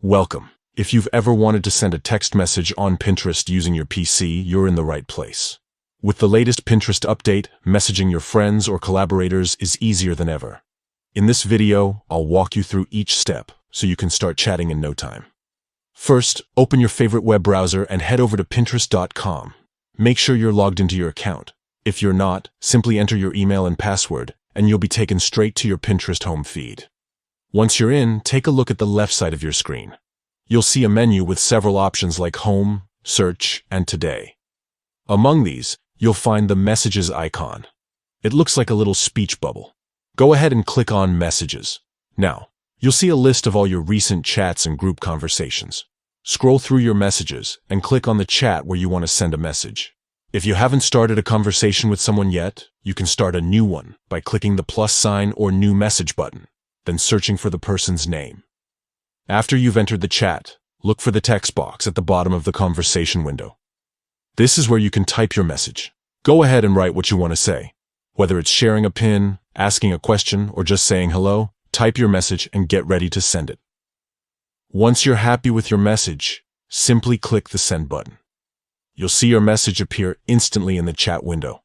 Welcome. If you've ever wanted to send a text message on Pinterest using your PC, you're in the right place. With the latest Pinterest update, messaging your friends or collaborators is easier than ever. In this video, I'll walk you through each step so you can start chatting in no time. First, open your favorite web browser and head over to Pinterest.com. Make sure you're logged into your account. If you're not, simply enter your email and password, and you'll be taken straight to your Pinterest home feed. Once you're in, take a look at the left side of your screen. You'll see a menu with several options like Home, Search, and Today. Among these, you'll find the Messages icon. It looks like a little speech bubble. Go ahead and click on Messages. Now, you'll see a list of all your recent chats and group conversations. Scroll through your messages and click on the chat where you want to send a message. If you haven't started a conversation with someone yet, you can start a new one by clicking the plus sign or new message button, then searching for the person's name. After you've entered the chat, look for the text box at the bottom of the conversation window. This is where you can type your message. Go ahead and write what you want to say. Whether it's sharing a pin, asking a question, or just saying hello, type your message and get ready to send it. Once you're happy with your message, simply click the send button. You'll see your message appear instantly in the chat window.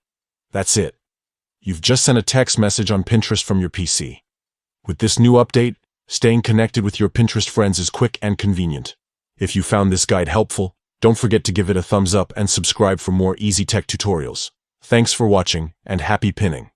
That's it. You've just sent a text message on Pinterest from your PC. With this new update, staying connected with your Pinterest friends is quick and convenient. If you found this guide helpful, don't forget to give it a thumbs up and subscribe for more easy tech tutorials. Thanks for watching, and happy pinning.